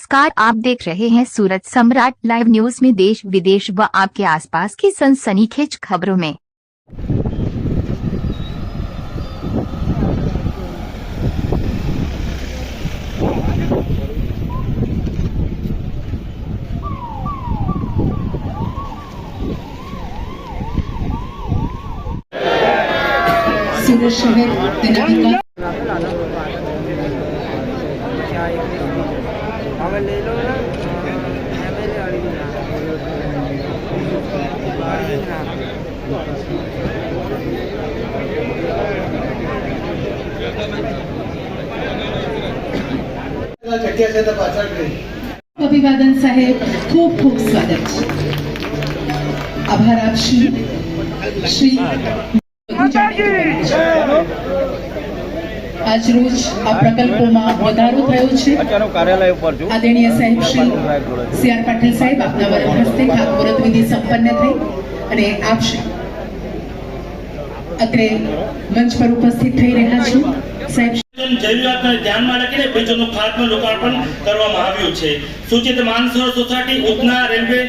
नमस्कार, आप देख रहे हैं सूरत सम्राट लाइव न्यूज में देश विदेश व आपके आसपास की सनसनीखेज खबरों में। सूरत शहर तेना विकास અભિવાદન સાહેબ, ખૂબ ખૂબ સ્વાગત છે। આભાર આપશું શ્રી આજ રોજ આ પ્રકલ્પોમાં વધારો થયો છે। આદરણીય સાહેબ શ્રી સી આર પાટીલ સાહેબ આપના વરદ હસ્તે ખાતમુહૂર્ત વિધિ સંપન્ન થઈ અને આપ અત્રે મંચ પર ઉપસ્થિત થઈ રહ્યા છો। સાહેબ જરૂરિયાતને ધ્યાનમાં રાખીને બ્રિજનું ખાતમુહૂર્ત લોકાર્પણ કરવામાં આવ્યું છે। સૂચિત Mansarovar society Udhna railway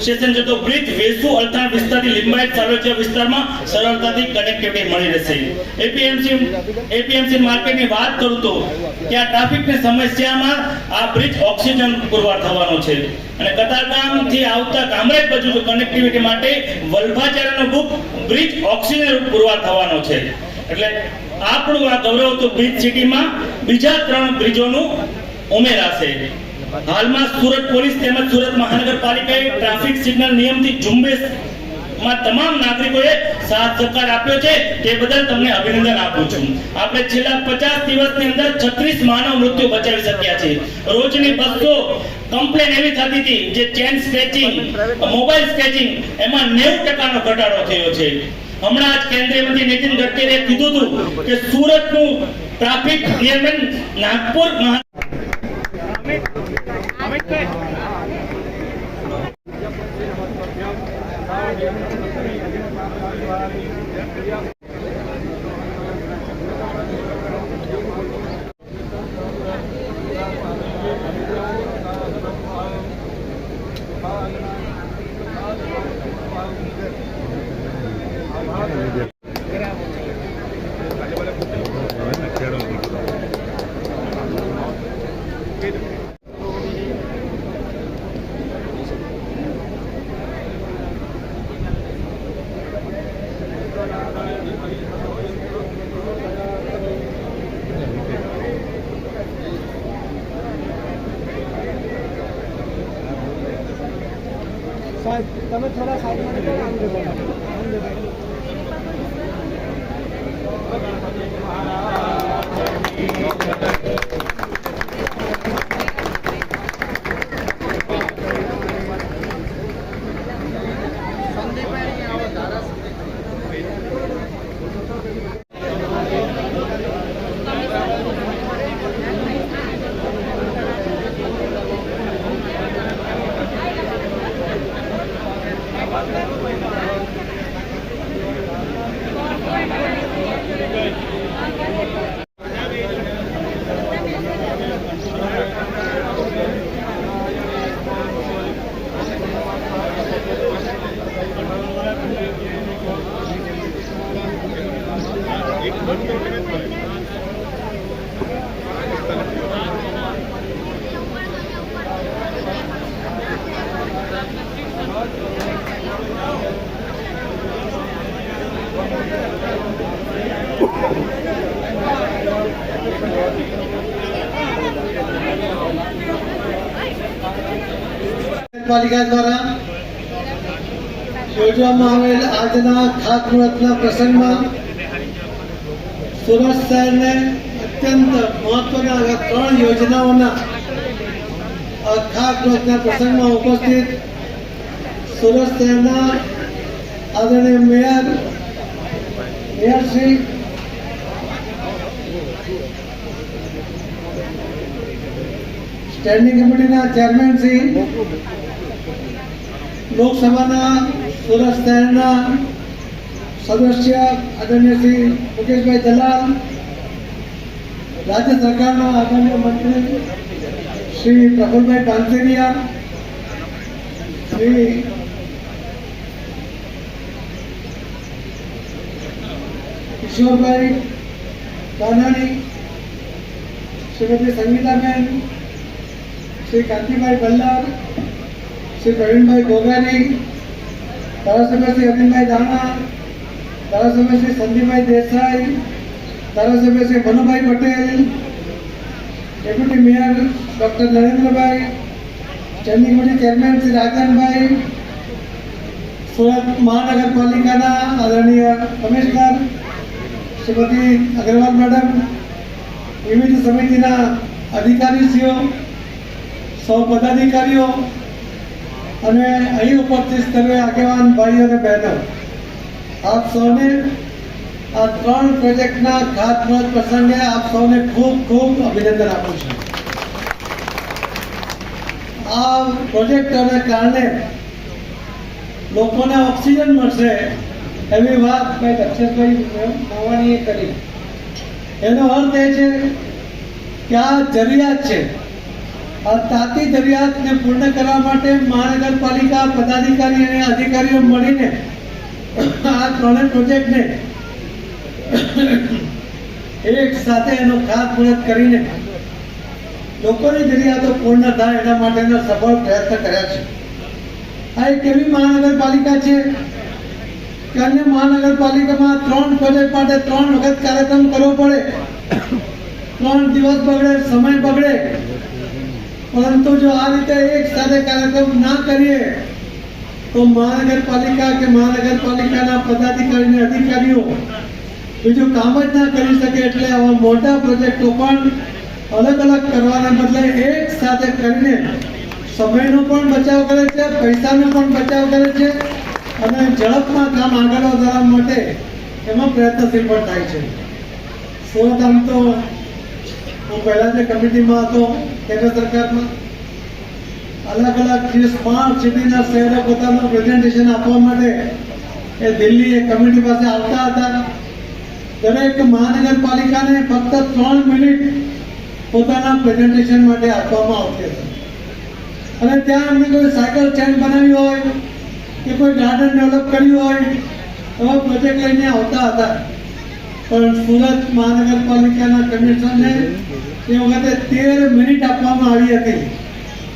station જતો બ્રિજ વેસુ અલથાણ વિસ્તારથી લિંબાયત સાર્વજનિક વિસ્તારમાં સરળતાથી કનેક્ટિવિટી મળી રહેશે। એપીએમસી માર્કેટની વાત કરું તો ત્યાં ટ્રાફિકની સમસ્યામાં આ બ્રિજ ઓક્સિજન પુરવાર થવાનો છે અને કતારગામથી આવતા કામરેજ બાજુ કનેક્ટિવિટી માટે વલ્ભાચાર્યનો બ્રિજ ઓક્સિજન પુરવાર થવાનો છે। એટલે આપણું આ ગૌરવ તો બ્રિજ સિટીમાં બીજા 3 બ્રિજોનું ઉમેરાશે। હાલમાં સુરત પોલીસ તેમજ સુરત મહાનગરપાલિકાએ ટ્રાફિક સિગ્નલ નિયમથી ઝુંબેશમાં તમામ નાગરિકોએ સાથ સહકાર આપ્યો છે, તે બદલ તમને અભિનંદન આપું છું। આપણે છેલ્લા 50 દિવસની અંદર 36 માનવ મૃત્યુ બચાવી શક્યા છે। રોજની 200 કમ્પ્લેન એવી થતી હતી જે ચેન સ્ક્રેચિંગ, મોબાઈલ સ્ક્રેચિંગ, એમાં 90% ઘટાડો થયો છે। હમણાં જ કેન્દ્રીય મંત્રી નીતિન ગડકરીએ કીધું હતું કે સુરતનું ટ્રાફિક નિયમન નાગપુર તમે થોડા સાઈડમાં પાલિકા દ્વારા યોજવામાં આવેલ આજના ખાતમુહૂર્તના પ્રસંગમાં સુરત શહેરને અત્યંત મહત્વના 3 યોજનાઓના ખાતમુહૂર્તના પ્રસંગમાં ઉપસ્થિત સુરત શહેરના આદરણીય મેયર શ્રી સ્ટેન્ડિંગ કમિટીના ચેરમેન શ્રી, લોકસભાના સુરત શહેરના સદસ્ય આદરણીય શ્રી મુકેશભાઈ દલાલ, રાજ્ય સરકારના આદરણીય મંત્રી શ્રી પ્રફુલભાઈ પાનસેરિયા, શ્રી કિશોરભાઈ કાનાણી, શ્રીમતી સંગીતાબેન, શ્રી કાંતિભાઈ ભલ્લાર, શ્રી પ્રવીણભાઈ ગોગારી, ધારાસભ્ય શ્રી અરવિંદભાઈ દાણા, ધારાસભ્ય શ્રી સંદીપભાઈ દેસાઈ, ધારાસભ્ય Shri Manubhai Patel, deputy mayor doctor Narendrabhai, standing committee chairman Shri Rajanbhai, Surat મહાનગરપાલિકાના આદરણીય કમિશનર શ્રીમતી અગ્રવાલ મેડમ, વિવિધ સમિતિના અધિકારીશ્રીઓ, સૌ પદાધિકારીઓ અને અહીં ઉપસ્થિત સર્વે આગેવાન ભાઈઓ અને બહેનો, આપ સૌને આ 3 પ્રોજેક્ટના ખાતમુહૂર્ત પ્રસંગે આપ સૌને ખૂબ ખૂબ અભિનંદન આપું છું. આ પ્રોજેક્ટોને કારણે લોકોને ઓક્સિજન મળશે એવી વાત ભાઈ દક્ષેશભાઈ નાવાણીએ કરી. એનો અર્થ એ છે કે આ જરૂરિયાત છે. આ તાતી જરૂરિયાતને પૂર્ણ કરવા માટે મહાનગરપાલિકા પદાધિકારી અને અધિકારીઓ મળીને આ 3 પ્રોજેક્ટને એક સાથે એનો ખાતમુહૂર્ત કરીને લોકોની જરૂરિયાતો પૂર્ણ થાય એના માટેના સફળ પ્રયત્ન કર્યા છે. આ એક એવી મહાનગરપાલિકા છે કે અન્ય મહાનગરપાલિકામાં 3 પ્રોજેક્ટ માટે 3 વખત કાર્યક્રમ કરવો પડે, 3 દિવસ બગડે, સમય બગડે. પરંતુ જો આ રીતે એક સાથે કાર્યક્રમ ના કરીએ તો મહાનગરપાલિકા કે મહાનગરપાલિકાના પદાધિકારી અને અધિકારીઓ બીજું કામ જ ના કરી શકે. એટલે આવા મોટા પ્રોજેક્ટો પણ અલગ અલગ કરવાના બદલે એક સાથે કરીને સમયનો પણ બચાવ કરે છે, પૈસાનો પણ બચાવ કરે છે અને ઝડપમાં કામ આગળ વધારવા માટે એમાં પ્રયત્નશીલ પણ થાય છે. સુરત આમ તો હું પહેલા જે કમિટીમાં હતો કેન્દ્ર સરકારમાં, અલગ અલગ જે સ્માર્ટ સિટીના શહેરો પોતાનું પ્રેઝન્ટેશન આપવા માટે એ દિલ્હી એ કમિટી પાસે આવતા હતા. દરેક મહાનગરપાલિકાને ફક્ત 3 મિનિટ પોતાના પ્રેઝન્ટેશન માટે આપવામાં આવતી હતી અને ત્યાં એમને કોઈ સાયકલ સ્ટેન્ડ બનાવ્યું હોય કે કોઈ ગાર્ડન ડેવલપ કર્યું હોય એવા પ્રોજેક્ટ લઈને આવતા હતા. પણ સુરત મહાનગરપાલિકાના કમિશનરને એ વખતે 13 મિનિટ આપવામાં આવી હતી.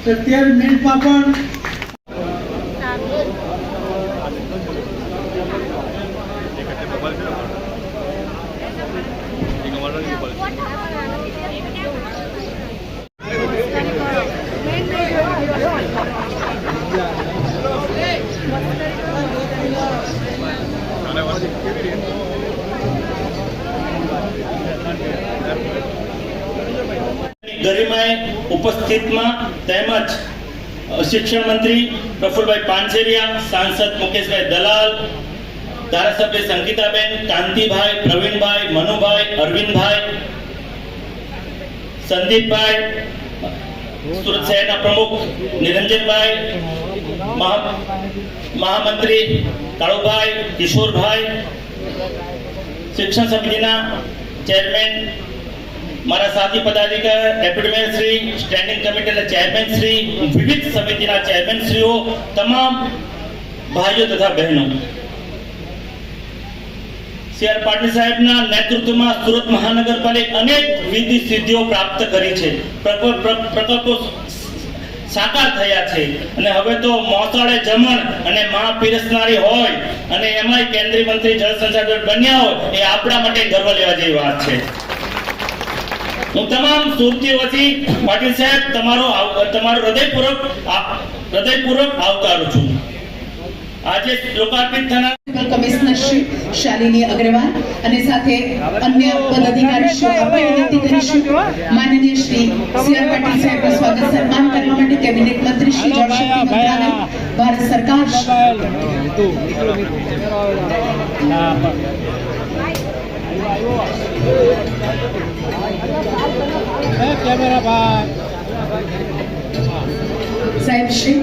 તો 13 મિનિટમાં પણ ગરિમાએ ઉપસ્થિતમાં તેમજ શિક્ષણ મંત્રી પ્રફુલભાઈ પાનસેરિયા, સાંસદ મુકેશભાઈ દલાલ, ધારાસભ્ય સંગીતાબેન, કાંતિભાઈ, પ્રવીણભાઈ, મનુભાઈ, અરવિંદભાઈ, સંદીપભાઈ, સુરત શહેરના પ્રમુખ નિરંજનભાઈ, મહામંત્રી કાળુભાઈ, કિશોરભાઈ, શિક્ષણ સમિતિના ચેરમેન, મારા સાથી પદાધિકારી, ડેપ્યુટી મેયર શ્રી, સ્ટેન્ડિંગ કમિટીના ચેરમેન શ્રી, વિવિધ સમિતિના ચેરમેન શ્રીઓ, તમામ ભાઈઓ તથા બહેનો, સી.આર. પાટીલ સાહેબના નેતૃત્વમાં સુરત મહાનગરપાલિકા અનેક વિવિધ સિદ્ધિઓ પ્રાપ્ત કરી છે. પ્રકલ્પો સાકાર થયા છે અને હવે તો મોસાળે જમણ અને મા પીરસનારી હોય અને એમાંય કેન્દ્રીય મંત્રી જળ સંસાધન બન્યા હોય એ આપણા માટે ગર્વ લેવા જેવી વાત છે. હું તમામ સુરતીઓ વતી પાટીલ સાહેબ તમારો હૃદયપૂર્વક આવકારું છું. આજે લોકાર્પિત થનાર કમિશનર શ્રી શાલિની અગ્રવાલ અને સાથે અન્ય પદાધિકારીશ્રીઓ આપણે વિનંતી કરીશું માનનીય શ્રી સી.આર. પાટીલ સાહેબનું સ્વાગત સન્માન કરવા માટે કેબિનેટ મંત્રી શ્રી જળશક્તિ મંત્રાલય ભારત સરકાર સાહેબ શ્રી